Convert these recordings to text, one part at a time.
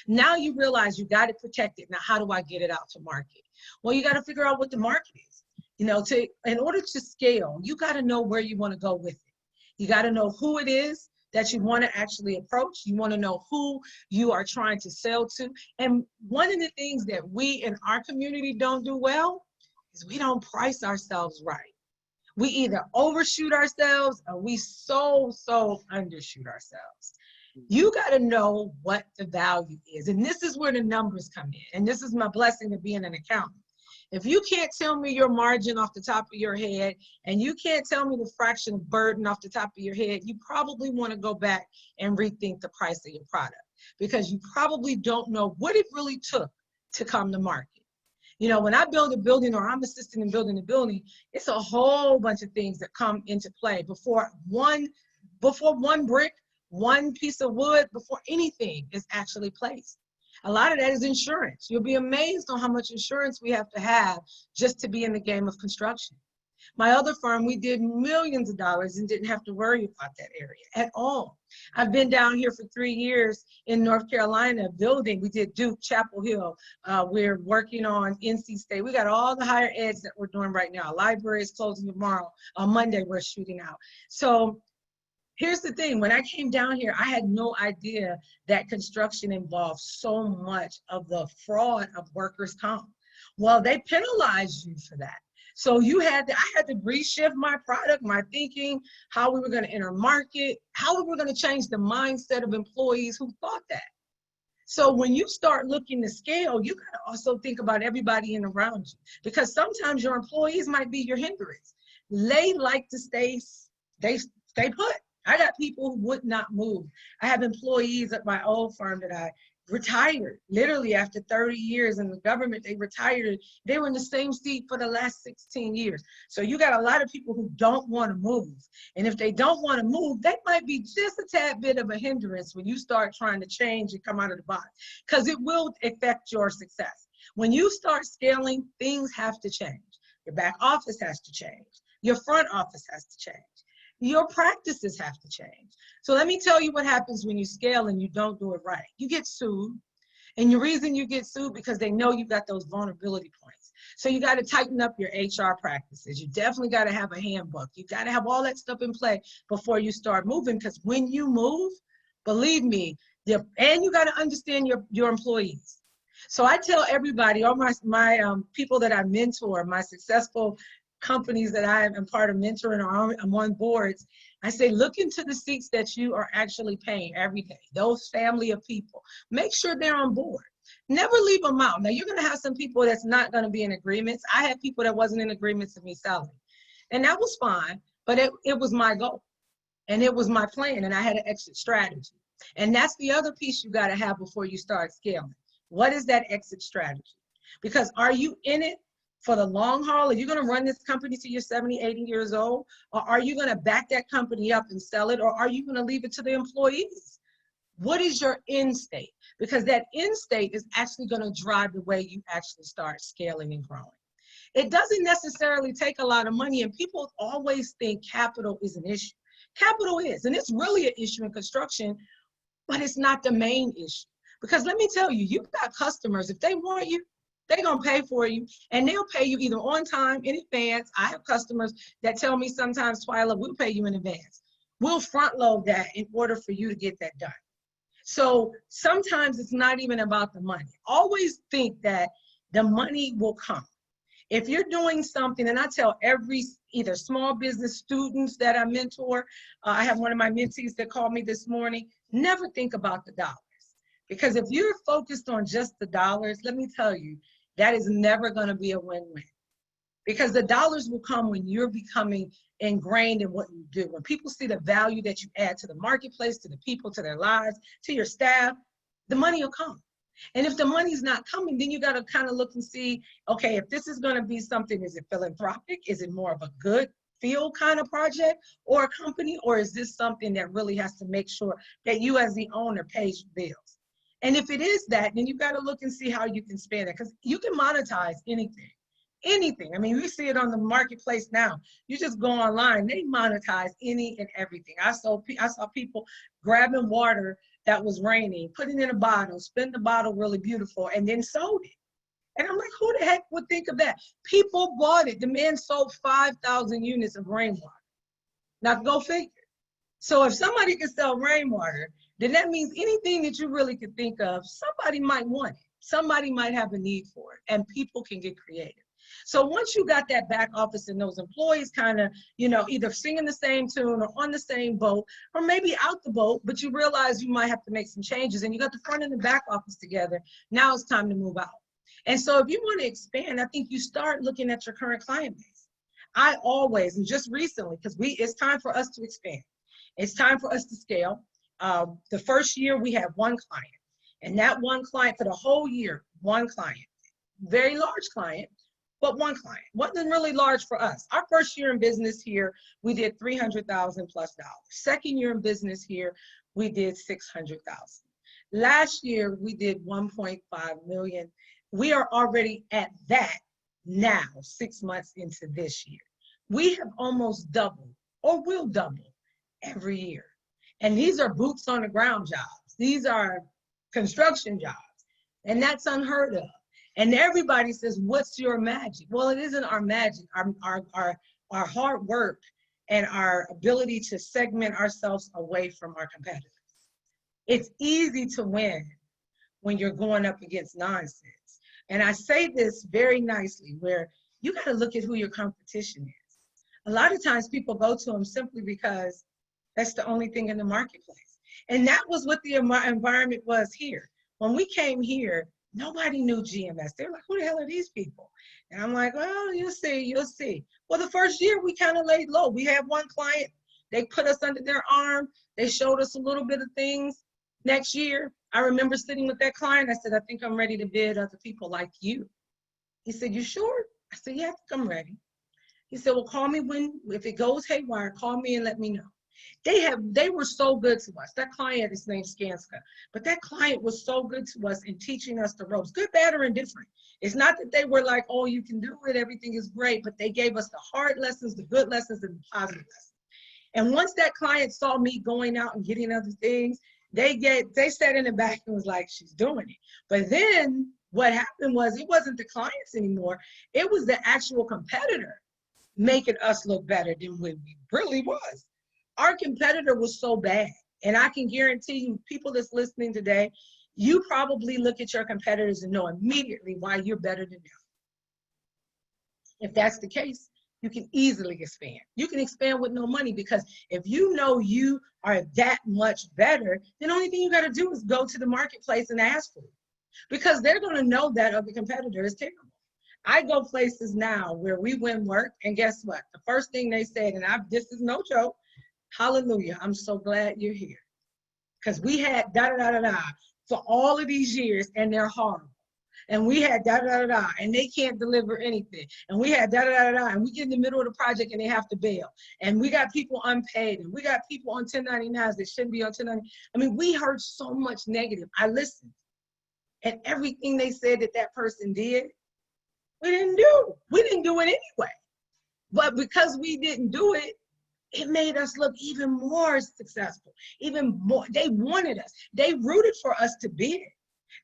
Now you realize you got to protect it. Now, how do I get it out to market? Well, you got to figure out what the market is. You know, in order to scale, you got to know where you want to go with it. You got to know who it is that you want to actually approach. You want to know who you are trying to sell to. And one of the things that we in our community don't do well is we don't price ourselves right. We either overshoot ourselves or we so undershoot ourselves. You got to know what the value is. And this is where the numbers come in. And this is my blessing of being an accountant. If you can't tell me your margin off the top of your head, and you can't tell me the fraction of burden off the top of your head, you probably want to go back and rethink the price of your product, because you probably don't know what it really took to come to market. You know, when I build a building or I'm assisting in building a building, it's a whole bunch of things that come into play before one brick, one piece of wood, before anything is actually placed. A lot of that is insurance. You'll be amazed on how much insurance we have just to be in the game of construction. My other firm, we did millions of dollars and didn't have to worry about that area at all. I've been down here for 3 years in North Carolina building. We did Duke, Chapel Hill. We're working on NC State. We got all the higher eds that we're doing right now. Library is closing tomorrow. On Monday, we're shooting out. So here's the thing, when I came down here, I had no idea that construction involved so much of the fraud of workers' comp. Well, they penalize you for that. So I had to reshift my product, my thinking, how we were going to enter market, how we were going to change the mindset of employees who thought that. So when you start looking to scale, you got to also think about everybody in around you, because sometimes your employees might be your hindrance. They like to stay put. I got people who would not move. I have employees at my old firm that I retired literally after 30 years in the government. They retired. They were in the same seat for the last 16 years. So you got a lot of people who don't want to move. And if they don't want to move, they might be just a tad bit of a hindrance when you start trying to change and come out of the box, because it will affect your success. When you start scaling, things have to change. Your back office has to change. Your front office has to change. Your practices have to change. So let me tell you what happens when you scale and you don't do it right. You get sued. And the reason you get sued, because they know you got those vulnerability points. So you got to tighten up your HR practices. You definitely got to have a handbook. You got to have all that stuff in play before you start moving, because when you move, believe me, and you got to understand your employees. So I tell everybody, all my people that I mentor, my successful companies that I am part of mentoring or I'm on boards, I say, look into the seats that you are actually paying every day, those family of people. Make sure they're on board. Never leave them out. Now, you're going to have some people that's not going to be in agreements. I had people that wasn't in agreements with me selling, and that was fine, but it was my goal, and it was my plan, and I had an exit strategy. And that's the other piece you got to have before you start scaling. What is that exit strategy? Because are you in it for the long haul? Are you going to run this company till you're 70, 80 years old? Or are you going to back that company up and sell it? Or are you going to leave it to the employees? What is your end state? Because that end state is actually going to drive the way you actually start scaling and growing. It doesn't necessarily take a lot of money, and people always think capital is an issue. Capital is, and it's really an issue in construction, but it's not the main issue. Because let me tell you, you've got customers, if they want you, they're going to pay for you, and they'll pay you either on time, in advance. I have customers that tell me sometimes, Twyla, we'll pay you in advance. We'll front load that in order for you to get that done. So sometimes it's not even about the money. Always think that the money will come. If you're doing something, and I tell every either small business students that I mentor, I have one of my mentees that called me this morning, never think about the dollars. Because if you're focused on just the dollars, let me tell you, that is never going to be a win-win. Because the dollars will come when you're becoming ingrained in what you do. When people see the value that you add to the marketplace, to the people, to their lives, to your staff, the money will come. And if the money's not coming, then you got to kind of look and see, okay, if this is going to be something, is it philanthropic? Is it more of a good feel kind of project or a company? Or is this something that really has to make sure that you as the owner pays your bills? And if it is that, then you got to look and see how you can spend it, because you can monetize anything. Anything. I mean, we see it on the marketplace now. You just go online, they monetize any and everything. I saw people grabbing water that was raining, put it in a bottle, spin the bottle really beautiful, and then sold it. And I'm like, who the heck would think of that? People bought it. The man sold 5,000 units of rainwater. Now go figure. So if somebody can sell rainwater, then that means anything that you really could think of, somebody might want it. Somebody might have a need for it, and people can get creative. So once you got that back office and those employees kind of, either singing the same tune or on the same boat, or maybe out the boat, but you realize you might have to make some changes, and you got the front and the back office together, now it's time to move out. And so if you want to expand, I think you start looking at your current client base. I always, and just recently, because it's time for us to expand. It's time for us to scale. The first year we had one client, and that one client for the whole year, one client, very large client, but one client. Wasn't really large for us. Our first year in business here, we did $300,000 plus. Second year in business here, we did $600,000. Last year, we did 1.5 million. We are already at that now, 6 months into this year. We have almost doubled or will double every year. And these are boots on the ground jobs. These are construction jobs. And that's unheard of. And everybody says, what's your magic? Well, it isn't our magic. Our hard work and our ability to segment ourselves away from our competitors. It's easy to win when you're going up against nonsense. And I say this very nicely, where you got to look at who your competition is. A lot of times people go to them simply because that's the only thing in the marketplace. And that was what the environment was here. When we came here, nobody knew GMS. They're like, who the hell are these people? And I'm like, well, you'll see, you'll see. Well, the first year we kind of laid low. We had one client, they put us under their arm. They showed us a little bit of things. Next year, I remember sitting with that client. I said, I think I'm ready to bid other people like you. He said, you sure? I said, yeah, I think I'm ready. He said, well, call me if it goes haywire, call me and let me know. They were so good to us. That client, his name's Skanska, but that client was so good to us in teaching us the ropes, good, bad, or indifferent. It's not that they were like, oh, you can do it, everything is great, but they gave us the hard lessons, the good lessons, and the positive lessons. And once that client saw me going out and getting other things, they sat in the back and was like, she's doing it. But then what happened was, it wasn't the clients anymore. It was the actual competitor making us look better than what we really was. Our competitor was so bad. And I can guarantee you, people that's listening today, you probably look at your competitors and know immediately why you're better than them. If that's the case, you can easily expand. You can expand with no money, because if you know you are that much better, then the only thing you got to do is go to the marketplace and ask for it, because they're going to know that other competitor is terrible. I go places now where we win work, and guess what? The first thing they said, and this is no joke, hallelujah, I'm so glad you're here. Because we had da-da-da-da-da for all of these years, and they're horrible. And we had da-da-da-da, and they can't deliver anything. And we had da-da-da-da, and we get in the middle of the project and they have to bail. And we got people unpaid, and we got people on 1099s that shouldn't be on 1099. I mean, we heard so much negative. I listened. And everything they said that person did, we didn't do. We didn't do it anyway. But because we didn't do it, it made us look even more successful, even more. They wanted us. They rooted for us to bid.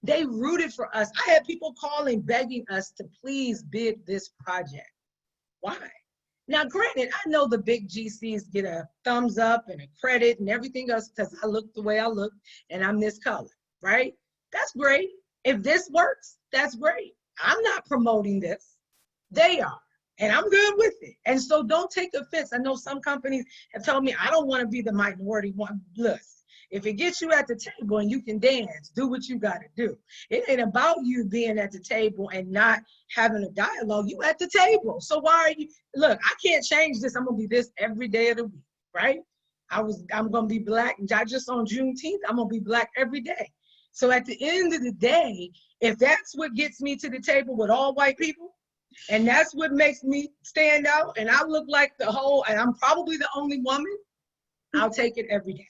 They rooted for us. I had people calling, begging us to please bid this project. Why? Now, granted, I know the big GCs get a thumbs up and a credit and everything else because I look the way I look and I'm this color, right? That's great. If this works, that's great. I'm not promoting this. They are. And I'm good with it. And so don't take offense. I know some companies have told me, I don't want to be the minority one. Look, if it gets you at the table and you can dance, do what you got to do. It ain't about you being at the table and not having a dialogue. You at the table. So why are you? Look, I can't change this. I'm going to be this every day of the week, right? I'm going to be Black. Just on Juneteenth, I'm going to be Black every day. So at the end of the day, if that's what gets me to the table with all white people, and that's what makes me stand out, and I look like the whole, and I'm probably the only woman, I'll take it every day.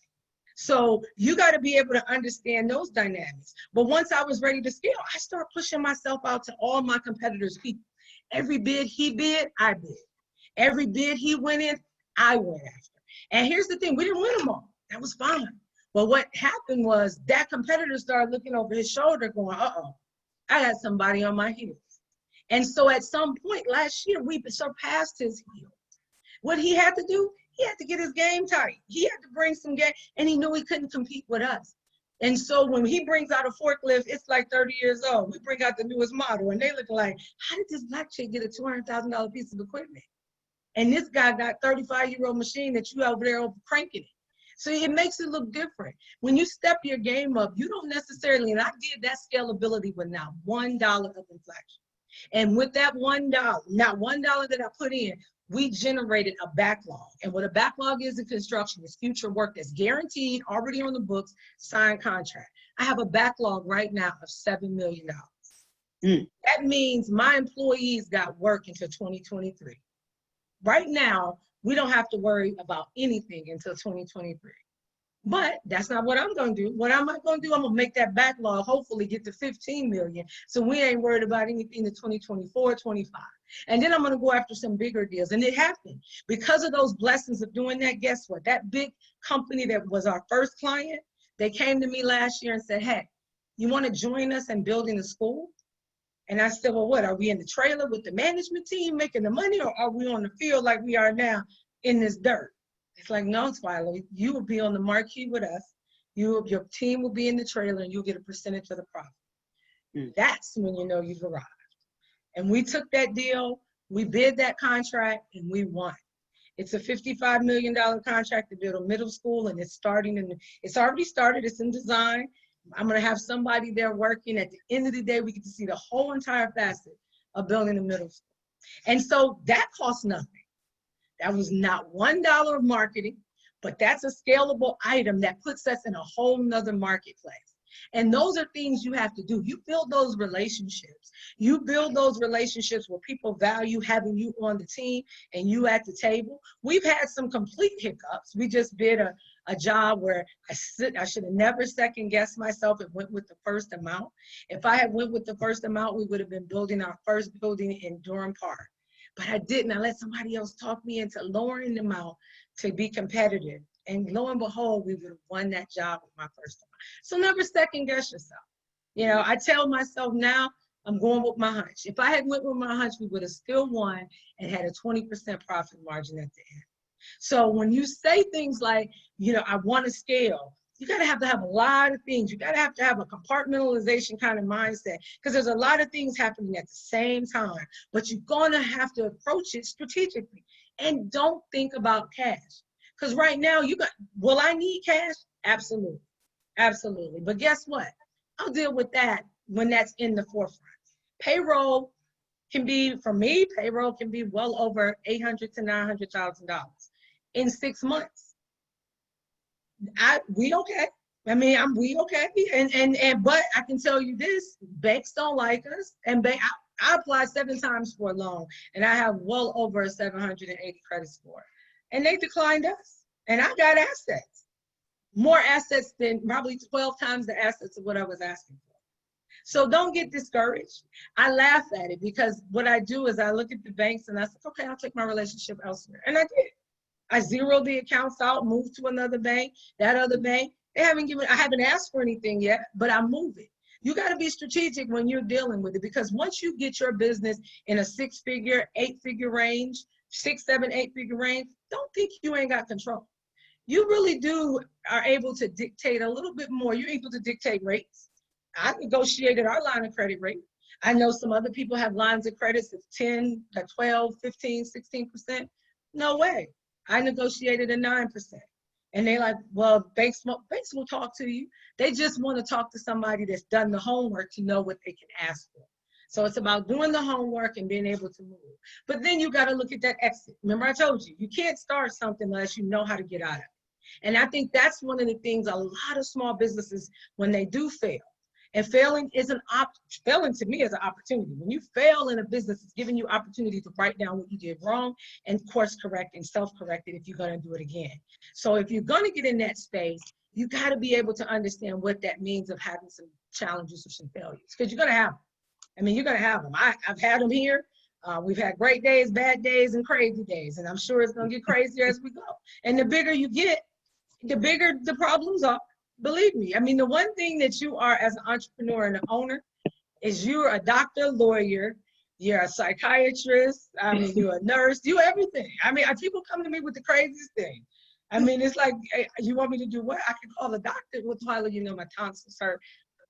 So you got to be able to understand those dynamics. But once I was ready to scale, I started pushing myself out to all my competitors' people. Every bid he bid, I bid. Every bid he went in, I went after. And here's the thing, we didn't win them all. That was fine. Well, what happened was that competitor started looking over his shoulder going, uh-oh, I got somebody on my heels. And so at some point last year, we surpassed his heels. What he had to do, he had to get his game tight. He had to bring some game, and he knew he couldn't compete with us. And so when he brings out a forklift, it's like 30 years old. We bring out the newest model, and they look like, how did this black chick get a $200,000 piece of equipment? And this guy got 35-year-old machine that you over there over cranking it. So it makes it look different. When you step your game up, you don't necessarily, and I did that scalability with not $1 of inflation. And with that $1, not $1 that I put in, we generated a backlog. And what a backlog is in construction is future work that's guaranteed, already on the books, signed contract. I have a backlog right now of $7 million. That means my employees got work until 2023. Right now, we don't have to worry about anything until 2023. But that's not what I'm going to do. What am I going to do? I'm going to make that backlog, hopefully get to 15 million. So we ain't worried about anything to 2024, 25. And then I'm going to go after some bigger deals. And it happened. Because of those blessings of doing that, guess what? That big company that was our first client, they came to me last year and said, hey, you want to join us in building a school? And I said, well, what? Are we in the trailer with the management team making the money, or are we on the field like we are now in this dirt? It's like, no, Twyla, you will be on the marquee with us. Your team will be in the trailer, and you'll get a percentage of the profit. That's when you know you've arrived. And we took that deal, we bid that contract, and we won. It's a $55 million contract to build a middle school, and it's already started, it's in design. I'm gonna have somebody there working. At the end of the day, we get to see the whole entire facet of building a middle school. And so that costs nothing. That was not $1 of marketing, but that's a scalable item that puts us in a whole nother marketplace. And those are things you have to do. You build those relationships. You build those relationships where people value having you on the team and you at the table. We've had some complete hiccups. We just did a job where I should have never second guessed myself and went with the first amount. If I had went with the first amount, we would have been building our first building in Durham Park. But I didn't. I let somebody else talk me into lowering the amount to be competitive. And lo and behold, we would have won that job with my first amount. So never second guess yourself. You know, I tell myself now, I'm going with my hunch. If I had went with my hunch, we would have still won and had a 20% profit margin at the end. So when you say things like, you know, I want to scale, you got to have a lot of things. You got to have a compartmentalization kind of mindset, because there's a lot of things happening at the same time, but you're going to have to approach it strategically. And don't think about cash. Because right now, will I need cash? Absolutely. Absolutely. But guess what? I'll deal with that when that's in the forefront. Payroll can be, for me, payroll can be well over $800,000 to $900,000 in 6 months. We okay. I mean, we okay. But I can tell you this, banks don't like us. And I applied 7 times for a loan, and I have well over a 780 credit score. And they declined us. And I got assets. More assets than probably 12 times the assets of what I was asking for. So don't get discouraged. I laugh at it, because what I do is I look at the banks and I say, okay, I'll take my relationship elsewhere. And I did. I zeroed the accounts out, moved to another bank, that other bank. I haven't asked for anything yet, but I move it. You got to be strategic when you're dealing with it, because once you get your business in a 6-figure, 8-figure range, 6, 7, 8-figure range, don't think you ain't got control. You really are able to dictate a little bit more. You're able to dictate rates. I negotiated our line of credit rate. I know some other people have lines of credits of 10, 12, 15, 16%. No way. I negotiated a 9%. And they like, well, banks will talk to you. They just want to talk to somebody that's done the homework to know what they can ask for. So it's about doing the homework and being able to move. But then you got to look at that exit. Remember, I told you, you can't start something unless you know how to get out of it. And I think that's one of the things a lot of small businesses, when they do fail, and failing to me is an opportunity. When you fail in a business, it's giving you opportunity to write down what you did wrong and course correct and self-correct it if you're going to do it again. So if you're going to get in that space, you got to be able to understand what that means of having some challenges or some failures, because you're going to have them. I mean, you're going to have them. I've had them here. We've had great days, bad days, and crazy days. And I'm sure it's going to get crazier as we go. And the bigger you get, the bigger the problems are. Believe me. I mean, the one thing that you are as an entrepreneur and an owner is you're a doctor, lawyer, you're a psychiatrist, I mean, you're a nurse, you everything. I mean, people come to me with the craziest thing. I mean, it's like, "Hey, you want me to do what? I can call the doctor. Well, Tyler, you know, my tonsils hurt.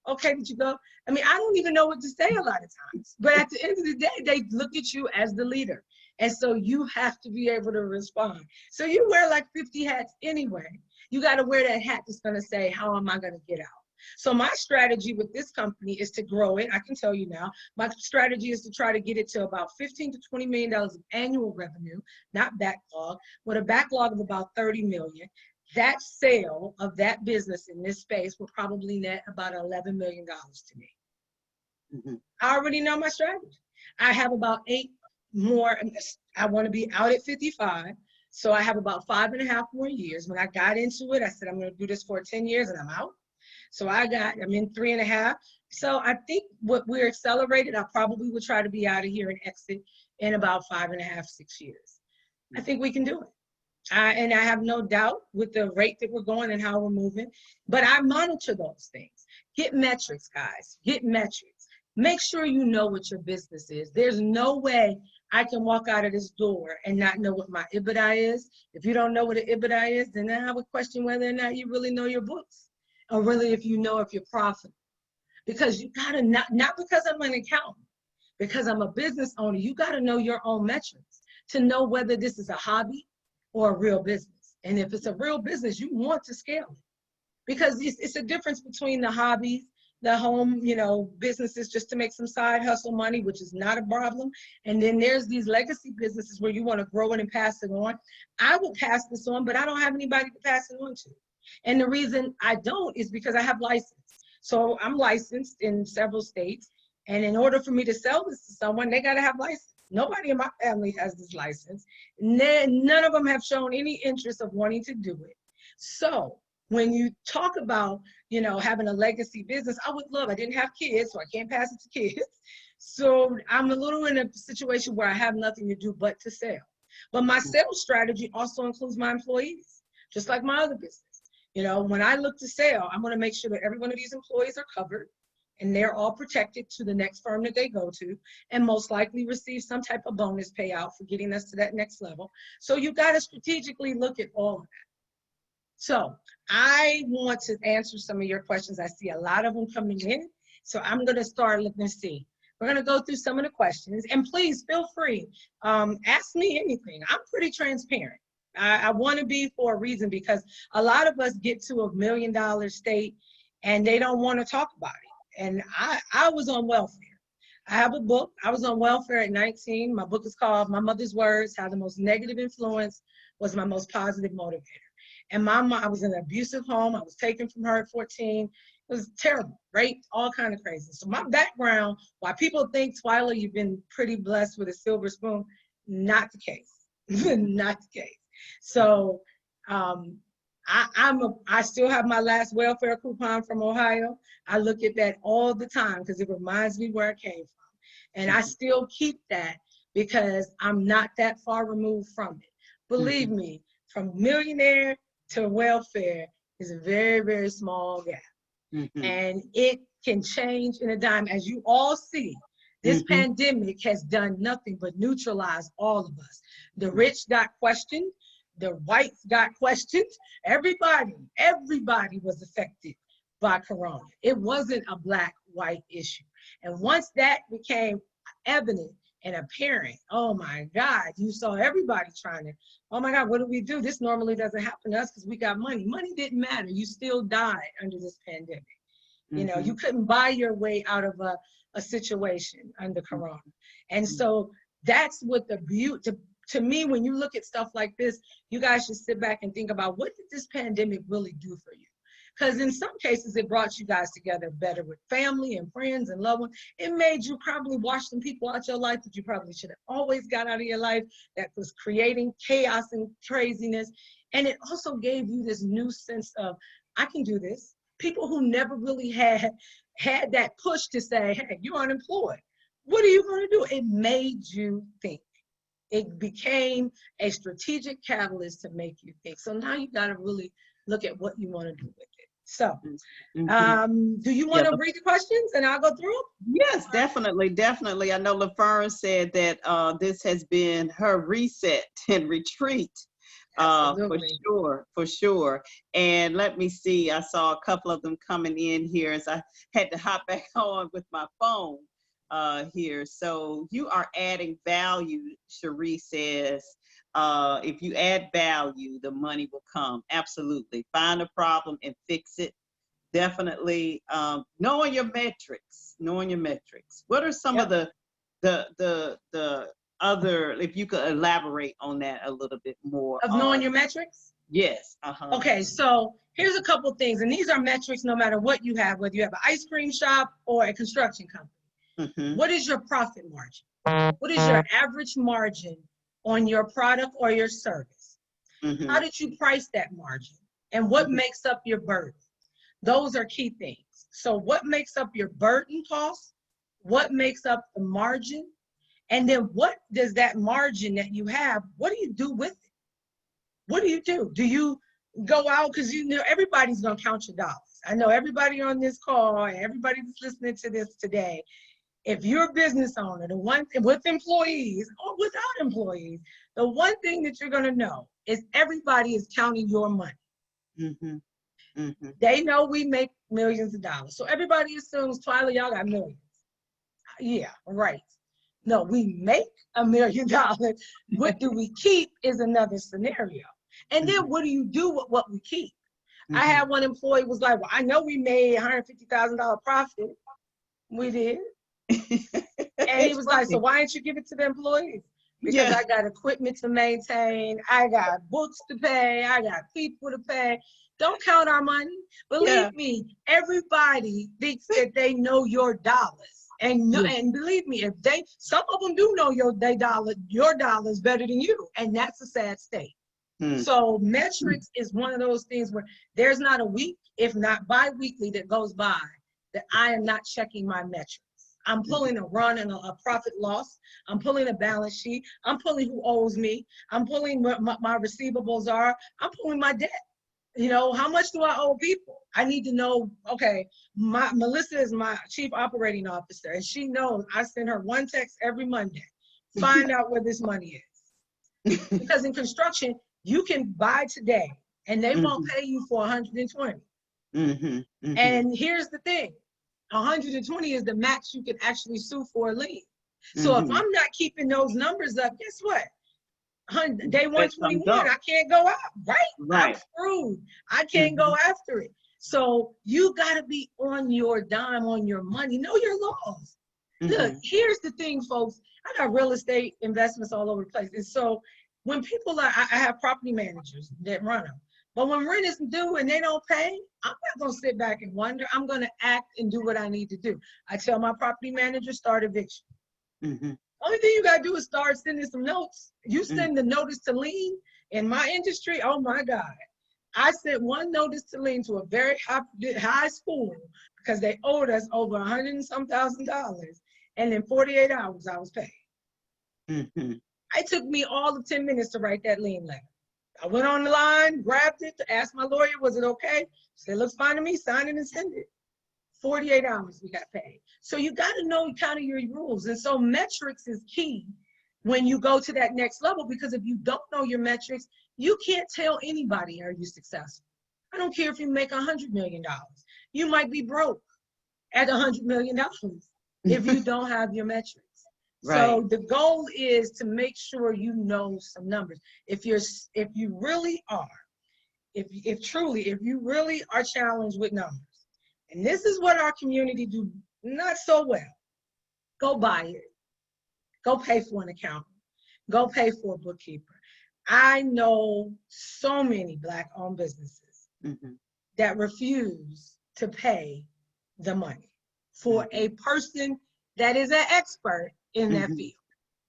Okay, did you go? I mean, I don't even know what to say a lot of times. But at the end of the day, they look at you as the leader. And so you have to be able to respond. So you wear like 50 hats anyway. You got to wear that hat that's going to say, how am I going to get out? So my strategy with this company is to grow it. I can tell you now, my strategy is to try to get it to about $15 to $20 million of annual revenue, not backlog, with a backlog of about 30 million. That sale of that business in this space will probably net about $11 million to me. Mm-hmm. I already know my strategy. I have about 8 more. I want to be out at 55. So I have about 5.5 more years. When I got into it, I said, I'm going to do this for 10 years and I'm out. So I'm in 3.5. So I think what we're accelerated, I probably would try to be out of here and exit in about 5.5, 6 years. I think we can do it. And I have no doubt with the rate that we're going and how we're moving, but I monitor those things. Get metrics, guys, get metrics. Make sure you know what your business is. There's no way I can walk out of this door and not know what my EBITDA is. If you don't know what an EBITDA is, then I would question whether or not you really know your books, or really if you know if you're profitable. Because you gotta, not because I'm an accountant, because I'm a business owner, you gotta know your own metrics to know whether this is a hobby or a real business. And if it's a real business, you want to scale it, because it's a difference between the hobbies, the home, businesses just to make some side hustle money, which is not a problem. And then there's these legacy businesses where you want to grow it and pass it on. I would pass this on, but I don't have anybody to pass it on to. And the reason I don't is because I have license. So I'm licensed in several states. And in order for me to sell this to someone, they got to have license. Nobody in my family has this license. None of them have shown any interest of wanting to do it. So when you talk about, having a legacy business, I didn't have kids, so I can't pass it to kids. So I'm a little in a situation where I have nothing to do but to sell. But my sales strategy also includes my employees, just like my other business. When I look to sell, I'm going to make sure that every one of these employees are covered and they're all protected to the next firm that they go to, and most likely receive some type of bonus payout for getting us to that next level. So you got to strategically look at all of that. So I want to answer some of your questions. I see a lot of them coming in. So I'm going to start looking and see. We're going to go through some of the questions, and please feel free. Ask me anything. I'm pretty transparent. I want to be for a reason, because a lot of us get to $1 million state and they don't want to talk about it. And I was on welfare. I have a book. I was on welfare at 19. My book is called My Mother's Words, How the Most Negative Influence Was My Most Positive Motivator. And my mom, I was in an abusive home. I was taken from her at 14. It was terrible, right? All kind of crazy. So my background, why people think, Twyla, you've been pretty blessed with a silver spoon, not the case. Not the case. So I still have my last welfare coupon from Ohio. I look at that all the time because it reminds me where I came from. And I still keep that because I'm not that far removed from it. Believe me, from millionaire to welfare is a very, very small gap. And it can change in a dime. As you all see, this pandemic has done nothing but neutralize all of us. The rich got questioned. The whites got questioned. Everybody was affected by Corona. It wasn't a black-white issue. And once that became evident and apparent, oh my God, you saw everybody trying to, oh my God, what do we do? This normally doesn't happen to us because we got money. Money didn't matter. You still died under this pandemic. You couldn't buy your way out of a situation under Corona. And so that's what the beauty, to me, when you look at stuff like this, you guys should sit back and think about, what did this pandemic really do for you? Because in some cases, it brought you guys together better with family and friends and loved ones. It made you probably wash some people out your life that you probably should have always got out of your life, that was creating chaos and craziness. And it also gave you this new sense of, I can do this. People who never really had that push to say, hey, you're unemployed. What are you going to do? It made you think. It became a strategic catalyst to make you think. So now you got to really look at what you want to do with it. So, Mhm. do you want Yeah, to read the questions and I'll go through them? yes, definitely, definitely. I know LaFern said that this has been her reset and retreat, for Absolutely. sure, for sure. And let me see, I saw a couple of them coming in here as I had to hop back on with my phone here. So you are adding value, Cherie says. If you add value, the money will come. Absolutely. Find a problem and fix it. Definitely knowing your metrics, knowing your metrics. What are some of Yep. the other, if you could elaborate on that a little bit more Of knowing on, your metrics. yes, uh-huh. Okay, so here's a couple things, and these are metrics no matter what you have, whether you have an ice cream shop or a construction company. Mm-hmm. What is your profit margin? What is your average margin on your product or your service? How Mm-hmm. did you price that margin? And what Mm-hmm. makes up your burden? Those are key things. So what makes up your burden cost? What makes up the margin? And then what does that margin that you have, what do you do with it? What do you do? Do you go out? Because you know everybody's gonna count your dollars. I know everybody on this call and everybody that's listening to this today, if you're a business owner, the one with employees or without employees, the one thing that you're gonna know is everybody is counting your money. Mm-hmm. Mm-hmm. They know we make millions of dollars. So everybody assumes, Twyla, y'all got millions. Yeah, right. No, we make $1 million. What do we keep is another scenario. And then what do you do with what we keep? I Mm-hmm. had one employee was like, well, I know we made $150,000 profit. We did. And he It's was like, so funny. why didn't you give it to the employees? Because Yeah, I got equipment to maintain, I got books to pay, I got people to pay. Don't count our money. yeah, Believe me, everybody thinks that they know your dollars. yeah. And believe me, if they some of them do know your dollars better than you. And that's a sad state. Mm. So metrics is one of those things where there's not a week, if not bi-weekly, that goes by that I am not checking my metrics. I'm pulling a run and a profit loss. I'm pulling a balance sheet. I'm pulling who owes me. I'm pulling what my receivables are. I'm pulling my debt. You know, how much do I owe people? I need to know, okay, Melissa is my chief operating officer, and she knows I send her one text every Monday. Find out where this money is. Because in construction, you can buy today and they won't Mm-hmm. pay you for 120. Mm-hmm. Mm-hmm. And here's the thing, 120 is the max you can actually sue for a lien. So if Mm-hmm. I'm not keeping those numbers up, guess what? Day That comes 121, up. I can't go out, right? I'm Right. screwed. I can't Mm-hmm. go after it. So you got to be on your dime, on your money, know your laws. Look, Mm-hmm. here's the thing, folks. I got real estate investments all over the place. And so when people are, I have property managers that run them. But when rent is due and they don't pay, I'm not going to sit back and wonder. I'm going to act and do what I need to do. I tell my property manager, start eviction. Mm-hmm. Only thing you got to do is start sending some notes. You Mm-hmm. send the notice to lien in my industry, oh my God. I sent one notice to lien to a very high school because they owed us over 100 and some $1,000. And in 48 hours, I was paid. Mm-hmm. It took me all of 10 minutes to write that lien letter. I went on the line, grabbed it, to ask my lawyer, was it okay? She said, looks fine to me, sign it and send it. 48 hours we got paid. So you got to know kind of your rules. And so metrics is key when you go to that next level, because if you don't know your metrics, you can't tell anybody, are you successful? I don't care if you make $100 million. You might be broke at $100 million if you don't have your metrics. Right. So the goal is to make sure you know some numbers. If you really are, if you really are challenged with numbers, and this is what our community do not so well, go buy it. Go pay for an accountant. Go pay for a bookkeeper. I know so many Black-owned businesses Mm-hmm. that refuse to pay the money for Mm-hmm. a person that is an expert in that Mm-hmm. field.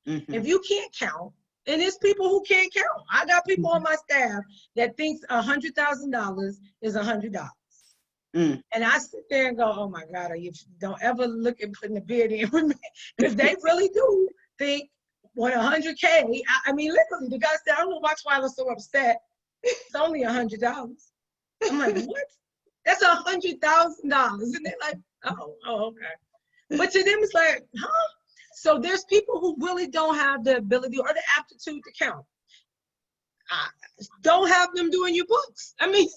Mm-hmm. If you can't count, and it's people who can't count. I got people on my staff that thinks $100,000 is $100. Mm. And I sit there and go, oh my God, you don't ever look at putting a bid in with me. Because they really do think when 100K, I mean, literally, the guy said, I don't know why I was so upset. It's only $100. I'm like, what? That's $100,000. And they're like, oh, okay. But to them, it's like, huh? So there's people who really don't have the ability or the aptitude to count. Don't have them doing your books. I mean,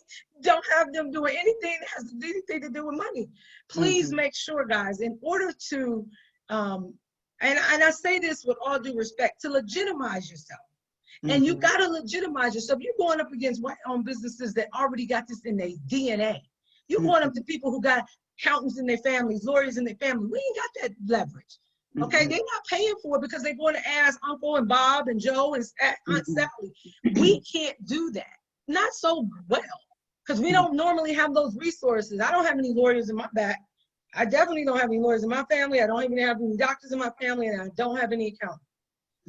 don't have them doing anything that has anything to do with money. Please make sure, guys, in order to, and I say this with all due respect, to legitimize yourself. And you got to legitimize yourself. You're going up against white-owned businesses that already got this in their DNA. You're going up to people who got accountants in their families, lawyers in their family. We ain't got that leverage. Okay, they're not paying for it because they're going to ask Uncle and Bob and Joe and Aunt Sally. We can't do that. Not so well, because we don't normally have those resources. I don't have any lawyers in my back. I definitely don't have any lawyers in my family. I don't even have any doctors in my family, and I don't have any accountants.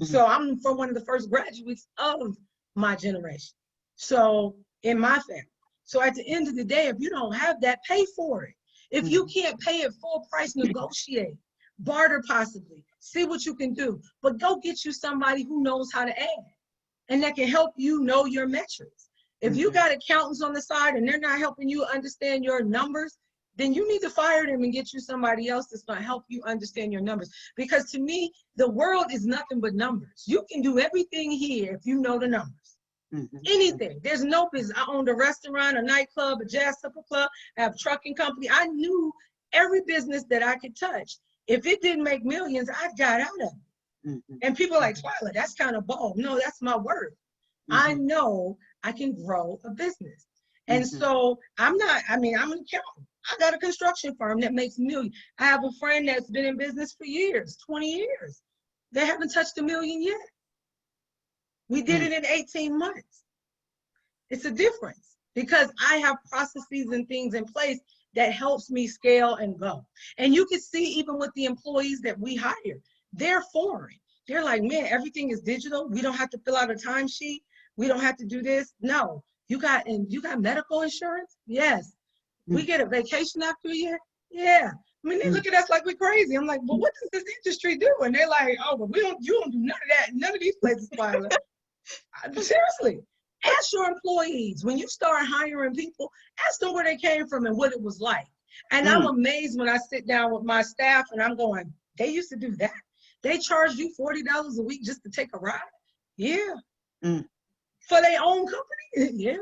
So I'm from one of the first graduates of my generation. So in my family. So at the end of the day, if you don't have that, pay for it. If you can't pay it full price, negotiate, barter possibly, see what you can do. But go get you somebody who knows how to add and that can help you know your metrics. If you got accountants on the side and they're not helping you understand your numbers, then you need to fire them and get you somebody else that's going to help you understand your numbers. Because to me, the world is nothing but numbers. You can do everything here if you know the numbers. Anything. There's no business. I owned a restaurant, a nightclub, a jazz supper club, I have a trucking company. I knew every business that I could touch. If it didn't make millions, I got out of it. And people are like, Twyla, that's kind of bold. No, that's my word. I know I can grow a business. And so I'm an accountant. I got a construction firm that makes millions. I have a friend that's been in business for years, 20 years. They haven't touched $1 million yet. We did it in 18 months. It's a difference because I have processes and things in place that helps me scale and go. And you can see even with the employees that we hire, they're foreign. They're like, man, everything is digital. We don't have to fill out a timesheet. We don't have to do this. No, you got medical insurance? Yes. We get a vacation after a year? Yeah. I mean, they look at us like we're crazy. I'm like, well, what does this industry do? And they're like, oh, but you don't do none of that. None of these places, Twyla. Seriously, ask your employees, when you start hiring people, ask them where they came from and what it was like. And I'm amazed when I sit down with my staff and I'm going, they used to do that? They charge you $40 a week just to take a ride? Yeah. For their own company? Yeah.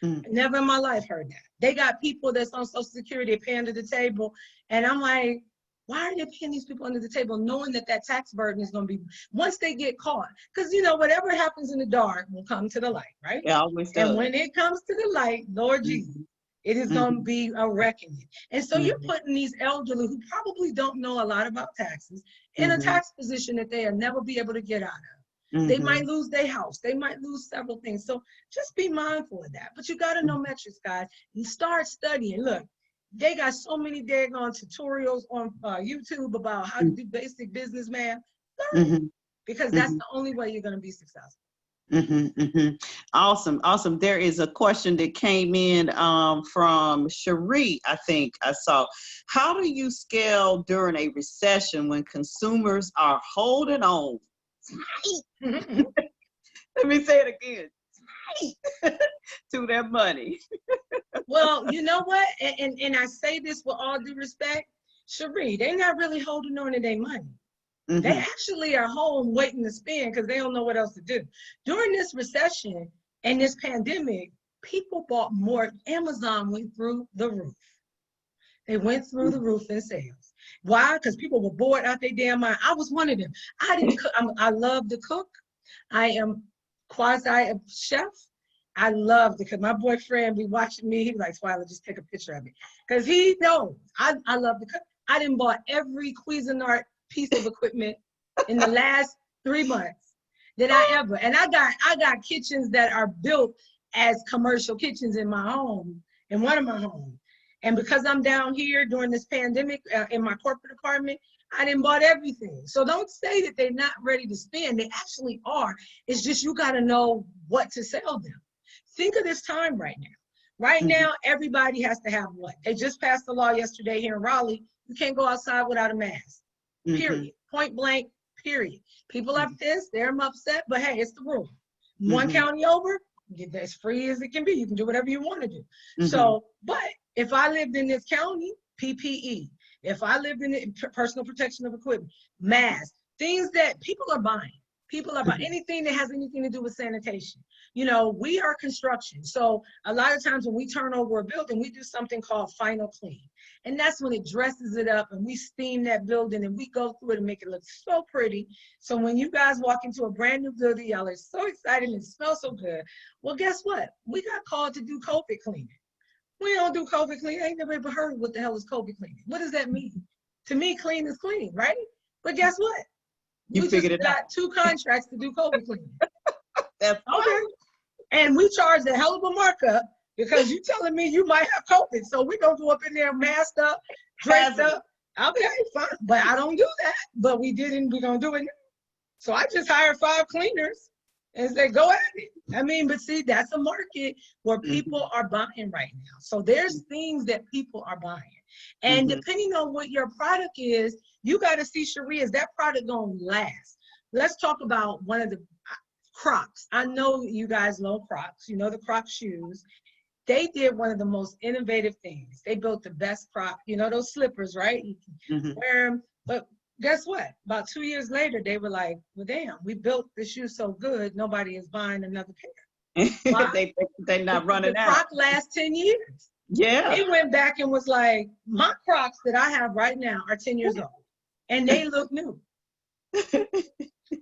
Never in my life heard that. They got people that's on Social Security paying under the table. And I'm like, why are they paying these people under the table knowing that that tax burden is going to be, once they get caught? Because, you know, whatever happens in the dark will come to the light, right? Yeah, always does. And when it comes to the light, Lord Jesus, it is going to be a reckoning. And so you're putting these elderly who probably don't know a lot about taxes in a tax position that they'll never be able to get out of. They might lose their house. They might lose several things. So just be mindful of that. But you got to know metrics, guys. You start studying. Look, they got so many daggone tutorials on YouTube about how to do basic business, man. Learn it, because that's the only way you're going to be successful. Awesome, awesome. There is a question that came in from Cherie, I think I saw. How do you scale during a recession when consumers are holding on let me say it again, to their money? Well, you know what? And I say this with all due respect, Cherie, they're not really holding on to their money. They actually are home waiting to spend because they don't know what else to do. During this recession and this pandemic, people bought more. Amazon went through the roof. They went through the roof in sales. Why? Because people were bored out their damn mind. I was one of them. I didn't cook. I love to cook. I am quasi a chef. I love to cook. My boyfriend be watching me. He be like, Twyla, just take a picture of me. Because he knows I love to cook. I done bought every Cuisinart piece of equipment in the last 3 months that I ever. And I got kitchens that are built as commercial kitchens in my home, in one of my homes. And because I'm down here during this pandemic in my corporate apartment, I didn't bought everything. So don't say that they're not ready to spend. They actually are. It's just you got to know what to sell them. Think of this time right now. Right now, everybody has to have what? They just passed the law yesterday here in Raleigh. You can't go outside without a mask. Period. Point blank, period. People are pissed. They're upset. But hey, it's the rule. One county over, get as free as it can be. You can do whatever you want to do. So, but If I lived in this county, PPE. If I lived in it, personal protection of equipment, masks, things that people are buying. People are buying anything that has anything to do with sanitation. You know, we are construction. So a lot of times when we turn over a building, we do something called final clean. And that's when it dresses it up and we steam that building and we go through it and make it look so pretty. So when you guys walk into a brand new building, y'all are so excited and it smells so good. Well, guess what? We got called to do COVID cleaning. We don't do COVID cleaning. I ain't never ever heard what the hell is COVID cleaning. What does that mean? To me, clean is clean, right? But guess what? You figured it out. Got 2 contracts to do COVID cleaning. That's Okay. And we charge a hell of a markup because you telling me you might have COVID. So we're going to go up in there masked up, dressed up. Okay, fine. But I don't do that. But we didn't. We're going to do it now. So I just hired 5 cleaners and said, go at it. I mean, but see, that's a market where people are buying right now. So there's things that people are buying. And depending on what your product is, you got to see, Cherie, is that product going to last? Let's talk about one of the Crocs. I know you guys love Crocs. You know the Crocs shoes. They did one of the most innovative things. They built the best Croc. You know those slippers, right? You can wear them. But guess what? About 2 years later, they were like, well, damn, we built the shoe so good, nobody is buying another pair. They're not running out. The Croc lasts 10 years. Yeah. They went back and was like, my Crocs that I have right now are 10 years old. And they look new.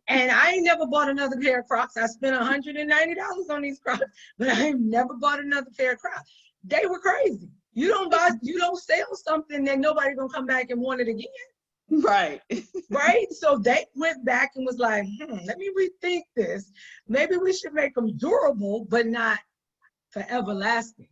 And I ain't never bought another pair of Crocs. I spent $190 on these Crocs, but I ain't never bought another pair of Crocs. They were crazy. You don't sell something that nobody gonna come back and want it again. Right. Right? So they went back and was like, let me rethink this. Maybe we should make them durable, but not forever lasting.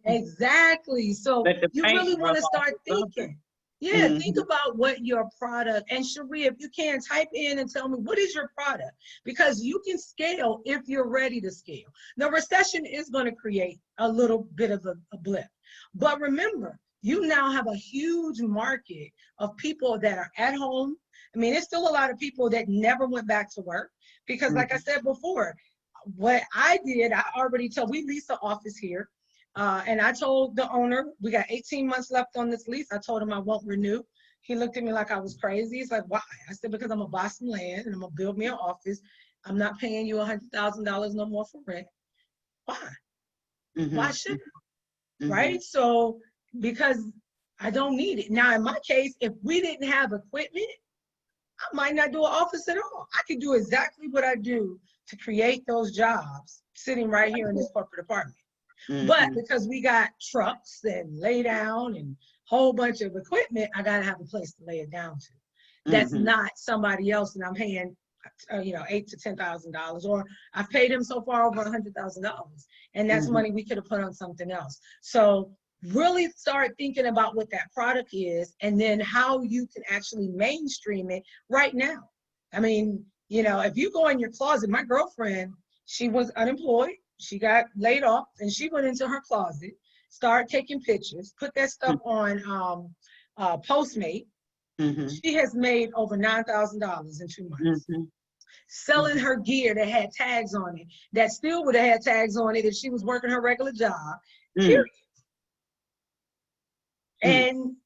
Exactly. So you really want to start thinking. Yeah, think about what your product, and Cherie, if you can, type in and tell me, what is your product? Because you can scale if you're ready to scale. The recession is going to create a little bit of a blip. But remember, you now have a huge market of people that are at home. I mean, there's still a lot of people that never went back to work because like I said before, what I did, we lease an office here. And I told the owner, we got 18 months left on this lease. I told him I won't renew. He looked at me like I was crazy. He's like, why? I said, because I'm gonna buy some land and I'm gonna build me an office. I'm not paying you $100,000 no more for rent. Why? Why shouldn't I? Right? So, because I don't need it. Now, in my case, if we didn't have equipment, I might not do an office at all. I could do exactly what I do to create those jobs sitting right here in this corporate apartment. But because we got trucks and lay down and whole bunch of equipment, I gotta have a place to lay it down to. That's not somebody else, and I'm paying, $8,000 to $10,000, or I've paid him so far over $100,000, and that's money we could have put on something else. So really start thinking about what that product is, and then how you can actually mainstream it right now. I mean, if you go in your closet, my girlfriend, she was unemployed. She got laid off and she went into her closet, started taking pictures, put that stuff on Postmate. She has made over $9,000 in 2 months. Selling her gear that had tags on it, that still would have had tags on it if she was working her regular job, period. And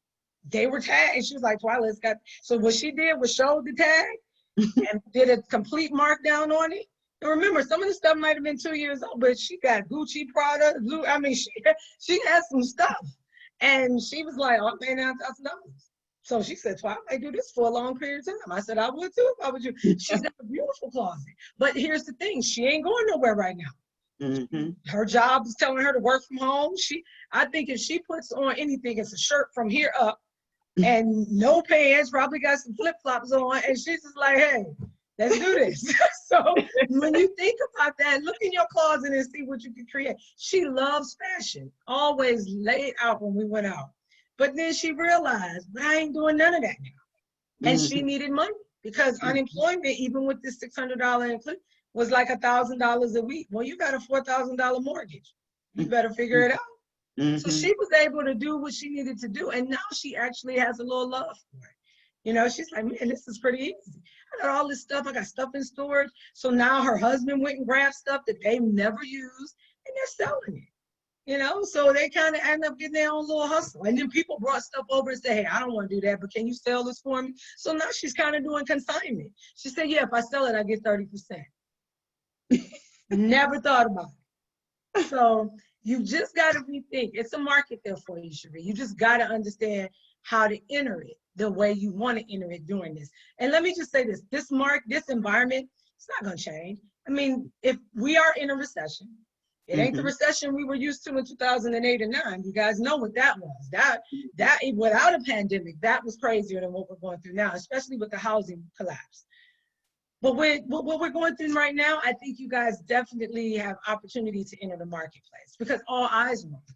they were tagged, and she was like, Twyla's got, so what she did was showed the tag and did a complete markdown on it. And remember, some of the stuff might have been 2 years old, but she got Gucci products. I mean, she had some stuff. And she was like, I'm paying $9,000. So she said, well, I might do this for a long period of time. I said, I would too if I was you. She's got a beautiful closet. But here's the thing, she ain't going nowhere right now. Her job is telling her to work from home. I think if she puts on anything, it's a shirt from here up and no pants, probably got some flip-flops on, and she's just like, hey, let's do this. So when you think about that, look in your closet and see what you can create. She loves fashion, always laid out when we went out. But then she realized, I ain't doing none of that now. And she needed money because unemployment, even with this $600 include, was like $1,000 a week. Well, you got a $4,000 mortgage. You better figure it out. So she was able to do what she needed to do. And now she actually has a little love for it. She's like, man, this is pretty easy. I got all this stuff. I got stuff in storage. So now her husband went and grabbed stuff that they've never used, and they're selling it. You know, so they kind of end up getting their own little hustle. And then people brought stuff over and said, hey, I don't want to do that, but can you sell this for me? So now she's kind of doing consignment. She said, yeah, if I sell it, I get 30%. Never thought about it. So you just got to rethink. It's a market there for you, Cherie. You just got to understand how to enter it the way you want to enter it during this. And let me just say this, this environment, it's not going to change. I mean, if we are in a recession, it ain't the recession we were used to in 2008 and 9. You guys know what that was. That without a pandemic, that was crazier than what we're going through now, especially with the housing collapse. But what we're going through right now, I think you guys definitely have opportunity to enter the marketplace because all eyes are on it.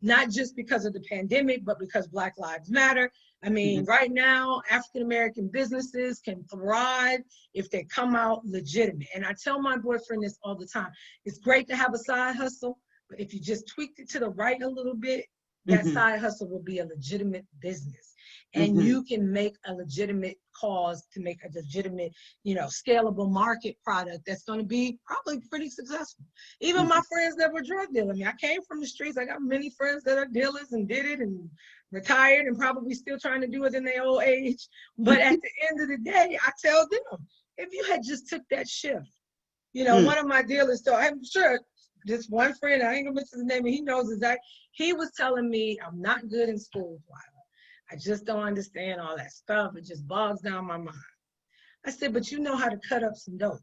Not just because of the pandemic, but because Black Lives Matter. I mean, right now, African-American businesses can thrive if they come out legitimate. And I tell my boyfriend this all the time. It's great to have a side hustle, but if you just tweaked it to the right a little bit, that side hustle will be a legitimate business. And you can make a legitimate cause to make a legitimate, you know, scalable market product that's going to be probably pretty successful. Even my friends that were drug dealers, I mean, I came from the streets. I got many friends that are dealers and did it and retired and probably still trying to do it in their old age. But at the end of the day, I tell them, if you had just took that shift, you know, one of my dealers, so I'm sure this one friend, I ain't gonna mention his name, and he knows exactly, he was telling me, I'm not good in school, Twyla. I just don't understand all that stuff. It just bogs down my mind. I said, but you know how to cut up some dope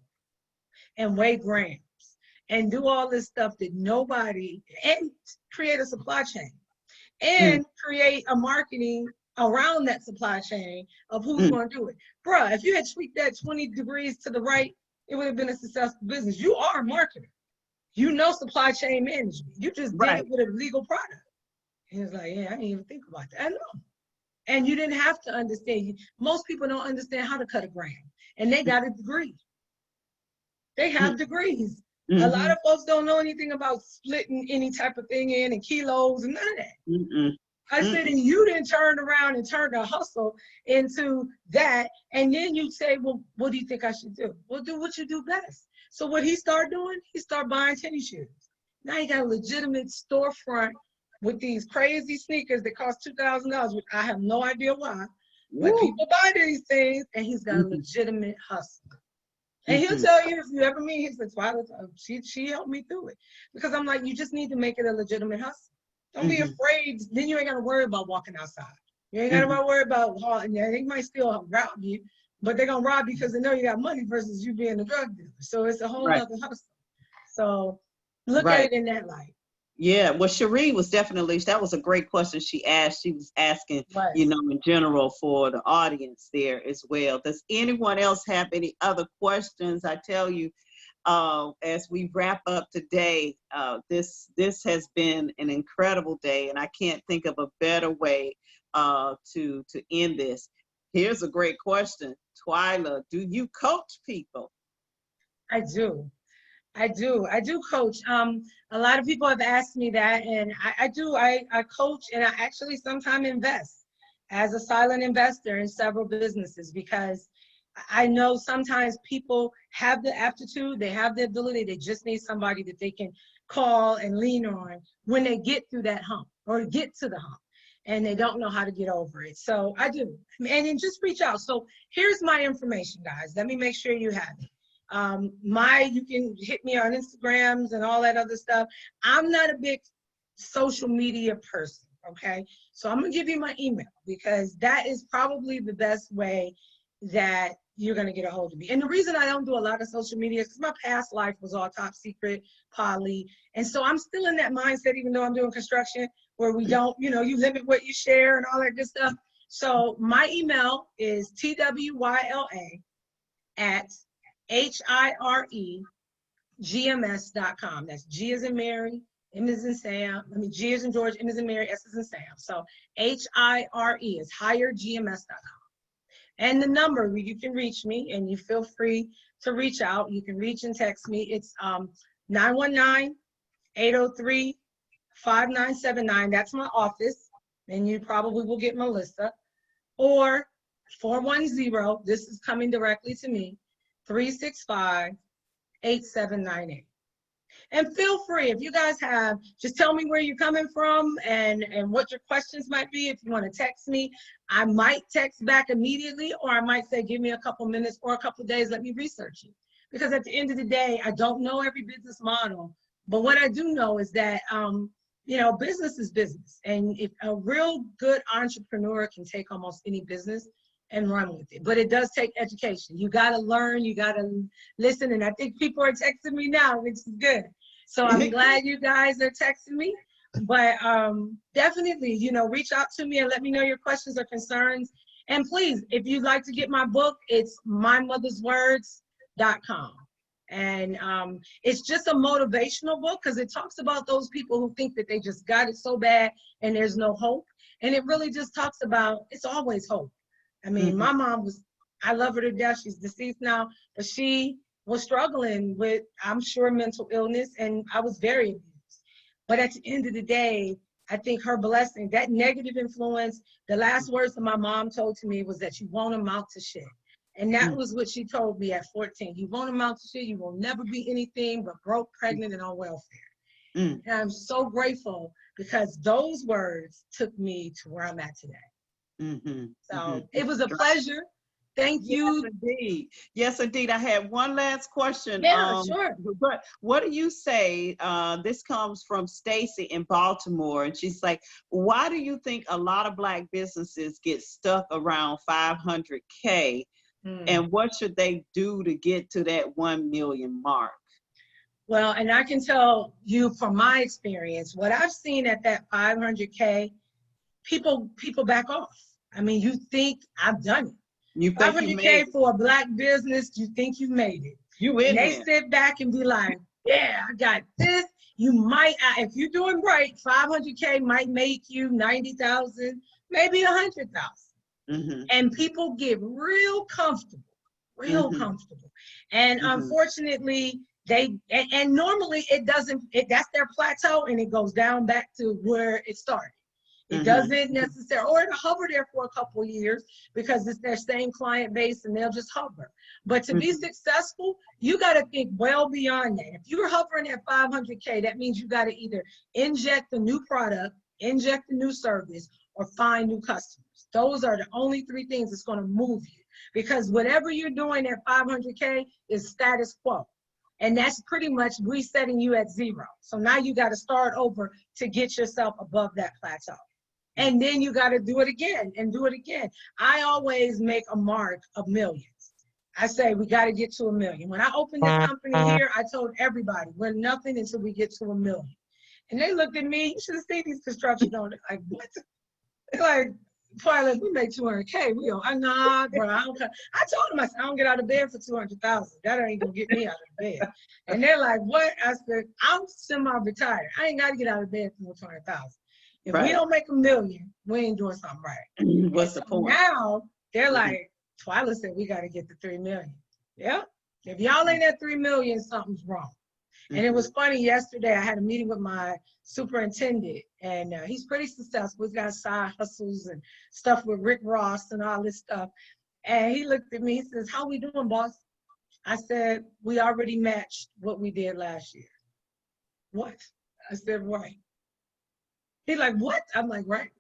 and weigh grams and do all this stuff that nobody, and create a supply chain and create a marketing around that supply chain of who's going to do it. Bruh, if you had tweaked that 20 degrees to the right, it would have been a successful business. You are a marketer. You know supply chain management. You just did it with a legal product. He was like, yeah, I didn't even think about that. I know. And you didn't have to understand. Most people don't understand how to cut a gram. And they got a degree. They have degrees. A lot of folks don't know anything about splitting any type of thing in and kilos and none of that. I said, and you didn't turn around and turn the hustle into that. And then you say, well, what do you think I should do? Well, do what you do best. So what he started doing, he started buying tennis shoes. Now he got a legitimate storefront with these crazy sneakers that cost $2,000, which I have no idea why. But people buy these things, and he's got a legitimate hustle. And he'll tell you, if you ever meet him, he says, well, she helped me through it. Because I'm like, you just need to make it a legitimate hustle. Don't be afraid. Then you ain't got to worry about walking outside. You ain't got to worry about, they might still rob you, but they're going to rob you because they know you got money versus you being a drug dealer. So it's a whole other hustle. So look at it in that light. Yeah, well, Cherie was definitely, that was a great question she asked. She was asking, you know, in general for the audience there as well. Does anyone else have any other questions? I tell you, as we wrap up today, this has been an incredible day, and I can't think of a better way to end this. Here's a great question. Twyla, do you coach people? I do. I do coach. A lot of people have asked me that, and I do. I coach, and I actually sometimes invest as a silent investor in several businesses because I know sometimes people have the aptitude, they have the ability, they just need somebody that they can call and lean on when they get through that hump or get to the hump and they don't know how to get over it. So I do. And then just reach out. So here's my information, guys. Let me make sure you have it. You can hit me on Instagrams and all that other stuff. I'm not a big social media person, okay? So I'm gonna give you my email because that is probably the best way that you're gonna get a hold of me. And the reason I don't do a lot of social media is because my past life was all top secret, poly. And so I'm still in that mindset, even though I'm doing construction, where we don't, you know, you limit what you share and all that good stuff. So my email is twyla@hiregms.com. That's G as in Mary, M as in Sam. G as in George, M as in Mary, S as in Sam. So HIRE is hiregms.com. And the number you can reach me, and you feel free to reach out. You can reach and text me. It's 919-803-5979. That's my office, and you probably will get Melissa. Or 410, this is coming directly to me, 365-8798. And feel free, if you guys have, just tell me where you're coming from and what your questions might be. If you want to text me, I might text back immediately, or I might say, give me a couple minutes or a couple days, let me research it. Because at the end of the day, I don't know every business model, but what I do know is that, business is business. And if a real good entrepreneur can take almost any business and run with it, but it does take education. You got to learn, you got to listen. And I think people are texting me now, which is good. So I'm glad you guys are texting me, but definitely, reach out to me and let me know your questions or concerns. And please, if you'd like to get my book, it's mymotherswords.com. And it's just a motivational book because it talks about those people who think that they just got it so bad and there's no hope. And it really just talks about it's always hope. I mean, my mom I love her to death. She's deceased now, but she was struggling with, I'm sure, mental illness, and I was very abused. But at the end of the day, I think her blessing, that negative influence, the last words that my mom told to me was that you won't amount to shit. And that was what she told me at 14. You won't amount to shit. You will never be anything but broke, pregnant, and on welfare. And I'm so grateful because those words took me to where I'm at today. So it was a pleasure. Thank you. Yes, indeed. Yes, indeed. I had one last question. Yeah, sure. But what do you say? This comes from Stacy in Baltimore, and she's like, why do you think a lot of Black businesses get stuck around 500K? And what should they do to get to that 1 million mark? Well, and I can tell you from my experience, what I've seen at that 500K, people back off. I mean, you think I've done it. You think 500K for a Black business, you think you made it. You in They there. sit back and be like, yeah, I got this. You might, if you're doing right, 500K might make you 90,000, maybe 100,000. And people get real comfortable, comfortable. And unfortunately, and normally it doesn't, that's their plateau and it goes down back to where it started. It doesn't necessarily, or it'll hover there for a couple of years because it's their same client base and they'll just hover. But to be successful, you got to think well beyond that. If you're hovering at 500K, that means you got to either inject a new product, inject a new service, or find new customers. Those are the only three things that's going to move you, because whatever you're doing at 500K is status quo. And that's pretty much resetting you at zero. So now you got to start over to get yourself above that plateau. And then you got to do it again and do it again. I always make a mark of millions. I say, we got to get to 1 million. When I opened this company here, I told everybody, we're nothing until we get to 1 million. And they looked at me, you should have seen these construction owners, like, what? They're like, Twyla, we make 200K. We go, nah, bro, I don't. I told them, I said, I don't get out of bed for 200,000. That ain't gonna get me out of bed. And they're like, what? I said, I'm semi-retired. I ain't got to get out of bed for 200,000. If we don't make 1 million, we ain't doing something right. What's the point? Now they're like, Twyla said, we got to get to 3 million. Yeah. If y'all ain't at 3 million, something's wrong. And it was funny, yesterday I had a meeting with my superintendent, and he's pretty successful. He's got side hustles and stuff with Rick Ross and all this stuff. And he looked at me, he says, how we doing, boss? I said, we already matched what we did last year. What? I said, right. He's like, what? I'm like, right.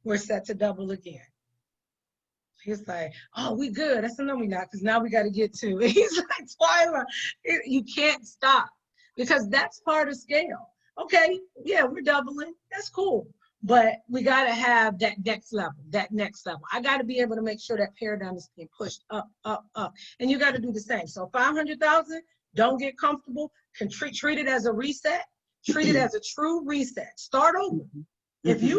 We're set to double again. He's like, oh, we good. I said, no, we not, because now we got to get to it. He's like, Twyla, you can't stop, because that's part of scale. Okay, yeah, we're doubling. That's cool. But we got to have that next level, I got to be able to make sure that paradigm is being pushed up, up, up. And you got to do the same. So 500,000, don't get comfortable. Treat it as a reset. Treat it as a true reset. Start over. If you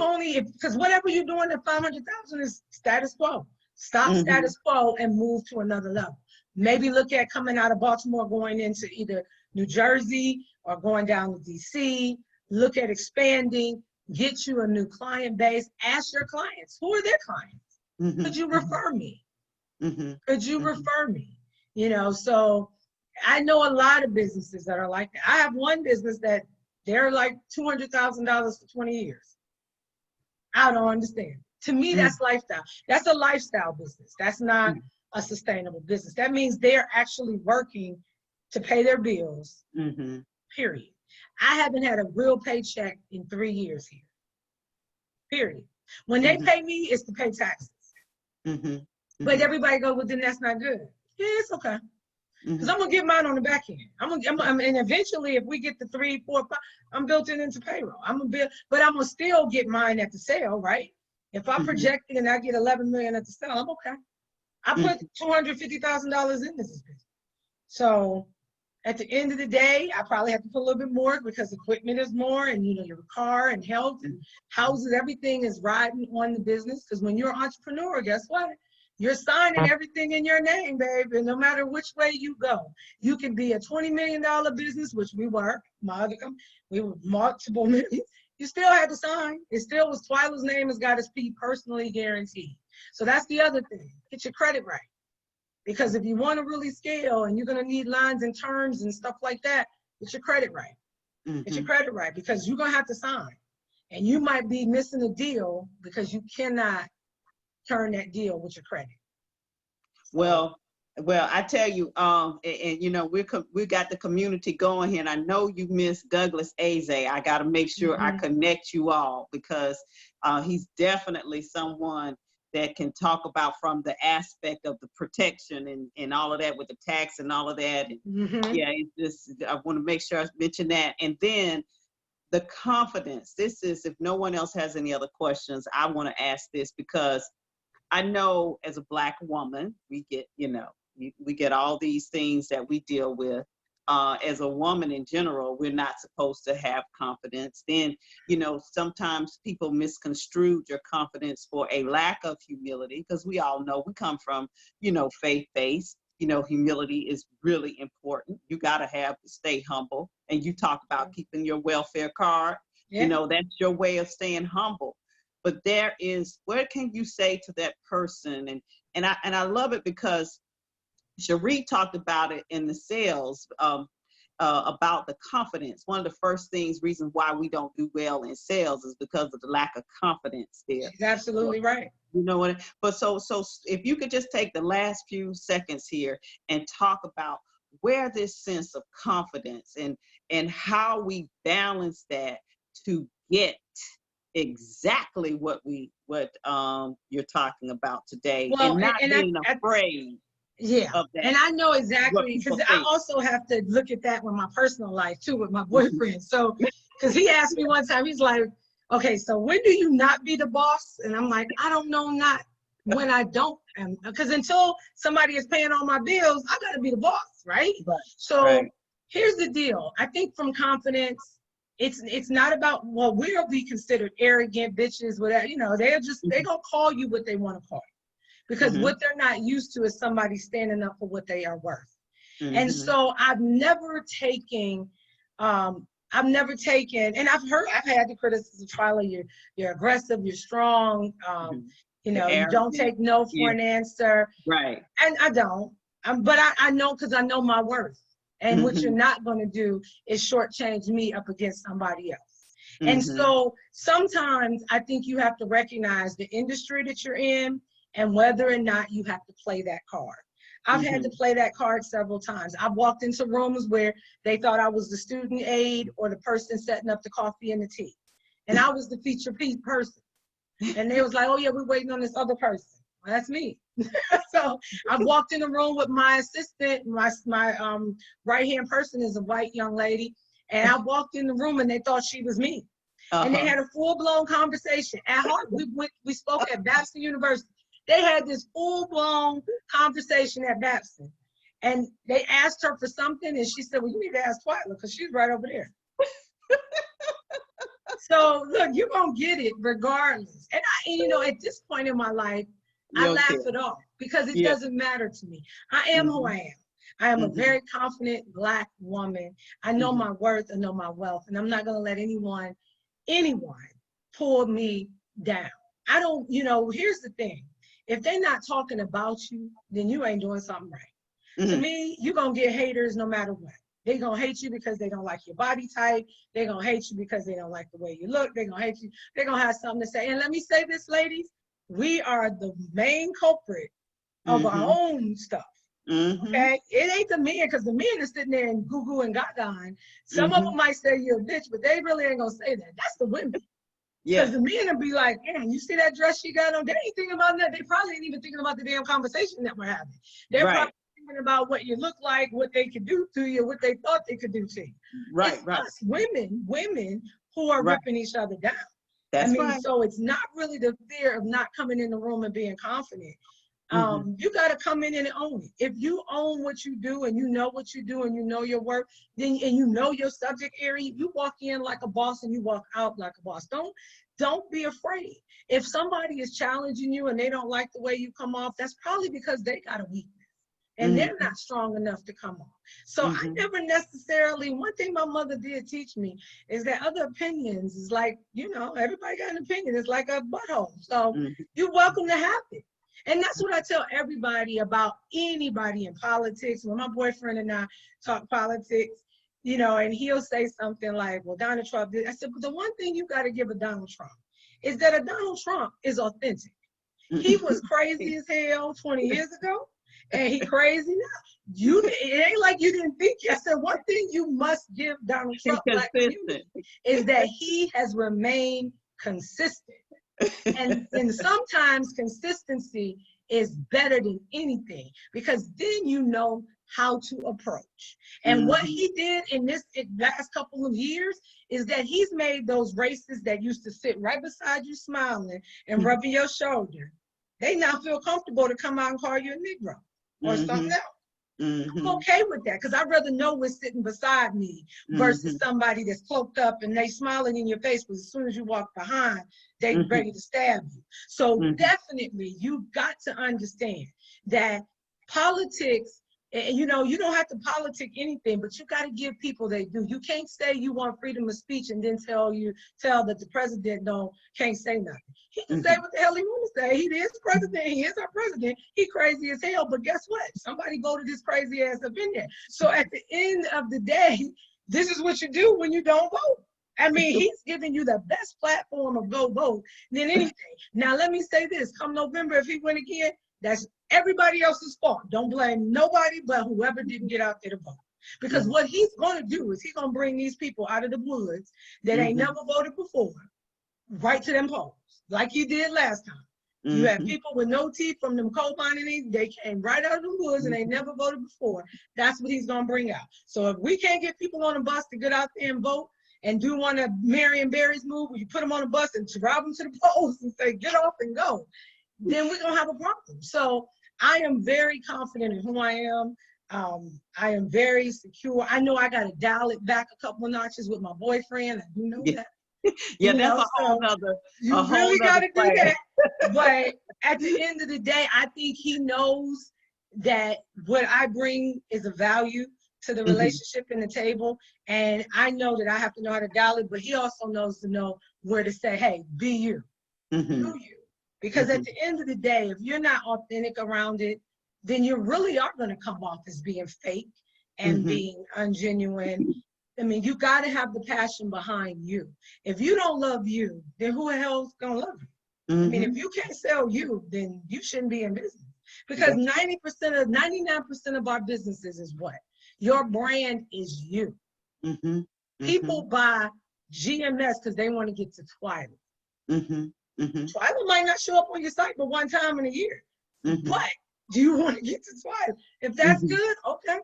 because whatever you're doing at 500,000 is status quo. Stop status quo and move to another level. Maybe look at coming out of Baltimore, going into either New Jersey or going down to DC. Look at expanding, get you a new client base. Ask your clients, who are their clients? Could you refer me? Could you refer me? You know, so I know a lot of businesses that are like that. I have one business that they're like $200,000 for 20 years. I don't understand. To me, that's lifestyle. That's a lifestyle business. That's not a sustainable business. That means they're actually working to pay their bills period. I haven't had a real paycheck in 3 years here, period. When they pay me, it's to pay taxes. But everybody goes, well, then that's not good. Yeah, it's okay. Because I'm going to get mine on the back end. And eventually, if we get the 3, 4, 5, I'm built into payroll. But I'm going to still get mine at the sale, right? If I project it and I get 11 million at the sale, I'm okay. I put $250,000 in this business. So at the end of the day, I probably have to put a little bit more because equipment is more, and your car and health and houses, everything is riding on the business. Because when you're an entrepreneur, guess what? You're signing everything in your name, babe. And no matter which way you go, you can be a $20 million business, which we were. My other company, we were multiple millions. You still had to sign. It still was Twyla's name has got to be personally guaranteed. So that's the other thing. Get your credit right. Because if you want to really scale and you're going to need lines and terms and stuff like that, get your credit right. Get your credit right, because you're going to have to sign. And you might be missing a deal because you cannot turn that deal with your credit. Well, I tell you, and we got the community going here, and I know you miss Douglas Aze. I got to make sure I connect you all, because he's definitely someone that can talk about from the aspect of the protection and all of that with the tax and all of that. Yeah, it's just, I want to make sure I mention that. And then the confidence. This is, if no one else has any other questions, I want to ask this, because I know as a Black woman, we get, we get all these things that we deal with. As a woman in general, we're not supposed to have confidence. Then, sometimes people misconstrued your confidence for a lack of humility, because we all know we come from, faith-based. Humility is really important. You got to stay humble. And you talk about keeping your welfare card. Yeah. That's your way of staying humble. But what can you say to that person? And I love it, because Cherie talked about it in the sales, about the confidence. One of the first reasons why we don't do well in sales is because of the lack of confidence there. She's absolutely right. You know what? But so if you could just take the last few seconds here and talk about where this sense of confidence and how we balance that to get exactly what you're talking about today, and not being afraid. Yeah, and I know exactly, because I also have to look at that with my personal life too, with my boyfriend. So, because he asked me one time, he's like, okay, so when do you not be the boss? And I'm like, I don't know, not when I don't, because until somebody is paying all my bills, I got to be the boss, right? So here's the deal. I think from confidence, it's not about, well, we'll be considered arrogant bitches, whatever, they're gonna call you what they want to call you. Because what they're not used to is somebody standing up for what they are worth. And so I've never taken, and I've had the criticism of Twyla, you're aggressive, you're strong, you don't take no for an answer. Right. And I don't, but I know, because I know my worth. And what you're not going to do is shortchange me up against somebody else. And so sometimes I think you have to recognize the industry that you're in, and whether or not you have to play that card. I've had to play that card several times. I've walked into rooms where they thought I was the student aide or the person setting up the coffee and the tea. And I was the feature person. And they was like, oh yeah, we're waiting on this other person. Well, that's me. So I walked in the room with my assistant, my right-hand person is a white young lady. And I walked in the room and they thought she was me. And they had a full-blown conversation. At Hart, we spoke at Babson University. They had this full-blown conversation at Babson. And they asked her for something, and she said, well, you need to ask Twyla, because she's right over there. So, look, you're going to get it regardless. And, at this point in my life, I laugh it off, because it doesn't matter to me. I am who I am. I am a very confident Black woman. I know my worth, I know my wealth, and I'm not going to let anyone pull me down. I don't, here's the thing. If they're not talking about you, then you ain't doing something right. To me, you're going to get haters no matter what. They're going to hate you because they don't like your body type. They're going to hate you because they don't like the way you look. They're going to hate you. They're going to have something to say. And let me say this, ladies, we are the main culprit of our own stuff. Okay, it ain't the men, because the men are sitting there and goo and gaga. Some of them might say you're a bitch, but they really ain't gonna say that. That's the women. Because the men will be like, man, you see that dress she got on? They ain't thinking about that. They probably ain't even thinking about the damn conversation that we're having. They're probably thinking about what you look like, what they could do to you, what they thought they could do to you. It's us women who are ripping each other down. That's so it's not really the fear of not coming in the room and being confident. You got to come in and own it. If you own what you do and you know what you do and you know your work, then and you know your subject area, you walk in like a boss and you walk out like a boss. Don't be afraid. If somebody is challenging you and they don't like the way you come off, that's probably because they got a weakness and they're not strong enough to come off. So I never necessarily, one thing my mother did teach me is that other opinions is like, everybody got an opinion. It's like a butthole. So you're welcome to have it. And that's what I tell everybody about anybody in politics. When my boyfriend and I talk politics, and he'll say something like, well, Donald Trump did. I said, but the one thing you got to give a Donald Trump is that a Donald Trump is authentic. He was crazy as hell 20 years ago, and he crazy now. It ain't like you didn't think. I said, one thing you must give Donald Trump is that he has remained consistent. And sometimes consistency is better than anything, because then you know how to approach. And what he did in this last couple of years is that he's made those racists that used to sit right beside you smiling and rubbing your shoulder, they now feel comfortable to come out and call you a Negro or something else. I'm okay with that, because I'd rather know what's sitting beside me versus somebody that's cloaked up and they smiling in your face, but as soon as you walk behind, they ready to stab you. So definitely, you got to understand that politics, you don't have to politic anything, but you got to give people they do. You can't say you want freedom of speech and then tell that the president can't say nothing. He can say what the hell he want to say. He is president. He is our president. He crazy as hell. But guess what? Somebody voted his crazy ass up in there. So at the end of the day, this is what you do when you don't vote. He's giving you the best platform of go vote than anything. Now, let me say this. Come November, if he win again, that's everybody else's fault. Don't blame nobody but whoever didn't get out there to vote. Because what he's going to do is he's going to bring these people out of the woods that ain't never voted before, right to them polls, like he did last time. You have people with no teeth from them coal mining, they came right out of the woods and they never voted before. That's what he's going to bring out. So if we can't get people on a bus to get out there and vote and do one of Marion Barry's move where you put them on a bus and drive them to the polls and say, get off and go, then we're going to have a problem. So I am very confident in who I am. I am very secure. I know I got to dial it back a couple of notches with my boyfriend. I do know that. That's a whole other. You really got to do that. But at the end of the day, I think he knows that what I bring is a value to the relationship and the table. And I know that I have to know how to dial it, but he also knows to know where to say, hey, be you. Do you. Because at the end of the day, if you're not authentic around it, then you really are going to come off as being fake and being ungenuine. You got to have the passion behind you. If you don't love you, then who the hell's going to love you? If you can't sell you, then you shouldn't be in business. Because 99% of our businesses is what? Your brand is you. People buy GMS because they want to get to Twilight. Twilight might not show up on your site but one time in a year. But do you want to get to Twilight? If that's good, okay.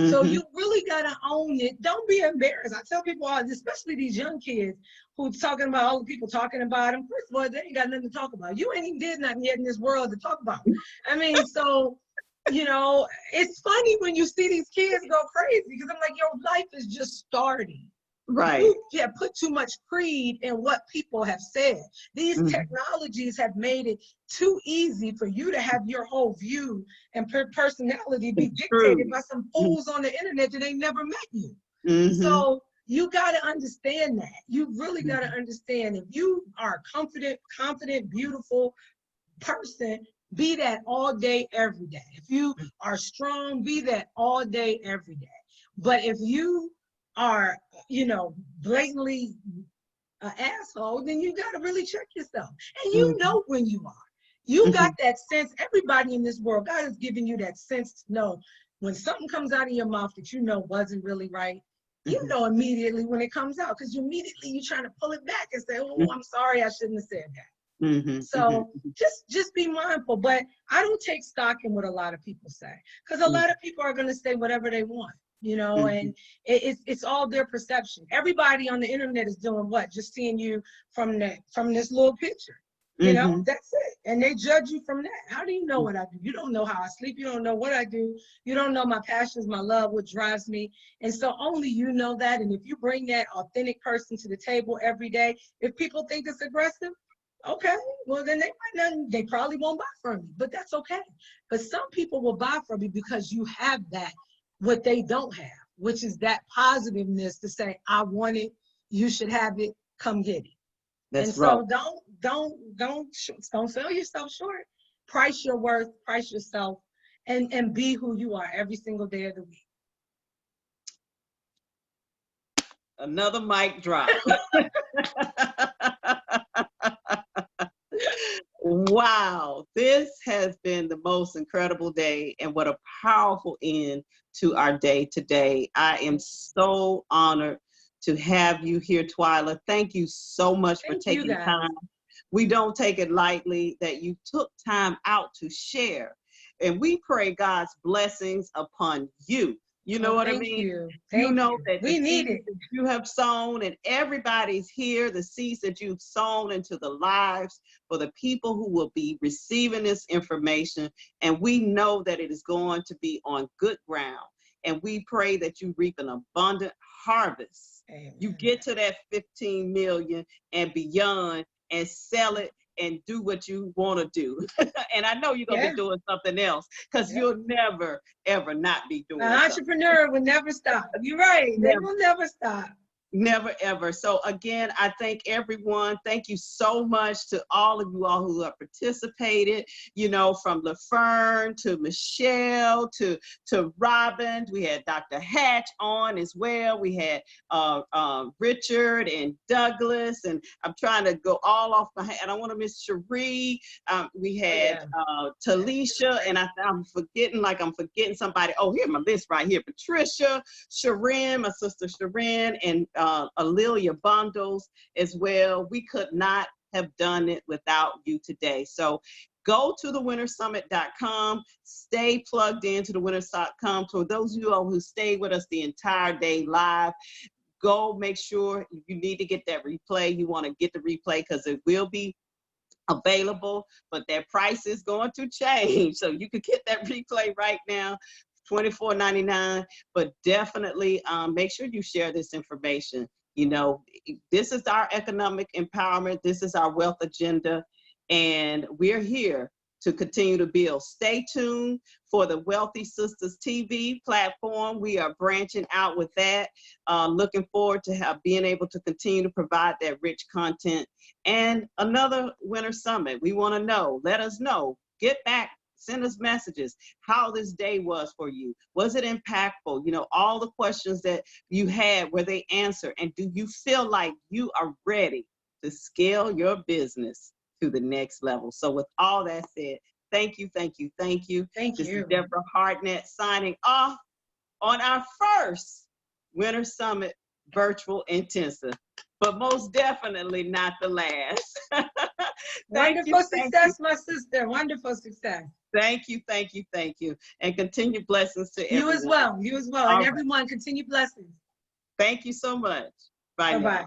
So you really got to own it. Don't be embarrassed. I tell people, especially these young kids who's talking about all the people talking about them. First of all, they ain't got nothing to talk about. You ain't even did nothing yet in this world to talk about. So, it's funny when you see these kids go crazy because I'm like, your life is just starting. Right. You have put too much creed in what people have said. These technologies have made it too easy for you to have your whole view and personality be dictated by some fools on the internet that ain't never met you. So you got to understand that. You really got to understand if you are a confident, beautiful person, be that all day, every day. If you are strong, be that all day, every day. But if you are, blatantly an asshole, then you got to really check yourself. And you know when you are. You got that sense. Everybody in this world, God has given you that sense to know when something comes out of your mouth that you know wasn't really right. You know immediately when it comes out, because you're trying to pull it back and say, oh, I'm sorry, I shouldn't have said that. So just be mindful. But I don't take stock in what a lot of people say, because a lot of people are going to say whatever they want, you know, and it's all their perception. Everybody on the internet is doing what? Just seeing you from this little picture. You know, that's it. And they judge you from that. How do you know what I do? You don't know how I sleep. You don't know what I do. You don't know my passions, my love, what drives me. And so only you know that. And if you bring that authentic person to the table every day, if people think it's aggressive, okay, well then they probably won't buy from you, but that's okay. But some people will buy from you because you have that, what they don't have, which is that positiveness to say, I want it, you should have it, come get it. That's and so don't sell yourself short. Price your worth, price yourself, and be who you are every single day of the week. Another mic drop. Wow, this has been the most incredible day, and what a powerful end to our day today. I am so honored to have you here, Twyla. Thank you so much for taking time. We don't take it lightly that you took time out to share. And we pray God's blessings upon you. You know what I mean? You know that we need it. You have sown, and everybody's here, the seeds that you've sown into the lives for the people who will be receiving this information. And we know that it is going to be on good ground. And we pray that you reap an abundant harvest. Amen. You get to that 15 million and beyond and sell it and do what you want to do. And I know you're going to be doing something else, because you'll never, ever not be doing something. An entrepreneur will never stop. You're right. They will never stop. Never, ever. So again, I thank everyone. Thank you so much to all of you all who have participated, you know, from LaFern to Michelle to Robin. We had Dr. Hatch on as well. We had Richard and Douglas, and I'm trying to go all off my head. I don't want to miss Cherie. We had Talisha, and I'm forgetting somebody. Oh, here's my list right here. Patricia, Sharon, my sister Sharon, and Alelia Bundles as well. We could not have done it without you today. So go to thewinnersummit.com, stay plugged into thewinner.com. For those of you all who stayed with us the entire day live, go make sure you need to get that replay. You want to get the replay because it will be available, but that price is going to change. So you can get that replay right now. $24.99, but definitely make sure you share this information. You know, this is our economic empowerment. This is our wealth agenda, and we're here to continue to build. Stay tuned for the Wealthy Sistas TV platform. We are branching out with that. Looking forward to being able to continue to provide that rich content. And another Winner Summit. We want to know. Let us know. Get back. Send us messages, how this day was for you. Was it impactful? You know, all the questions that you had, were they answered? And do you feel like you are ready to scale your business to the next level? So with all that said, thank you, thank you, thank you. This is Deborah Hartnett signing off on our first Winner Summit Virtual Intensive, but most definitely not the last. Wonderful success, my sister. Wonderful success. Thank you, thank you, thank you. And continued blessings to everyone. You as well, you as well. And everyone, continued blessings. Thank you so much. Bye. Bye-bye.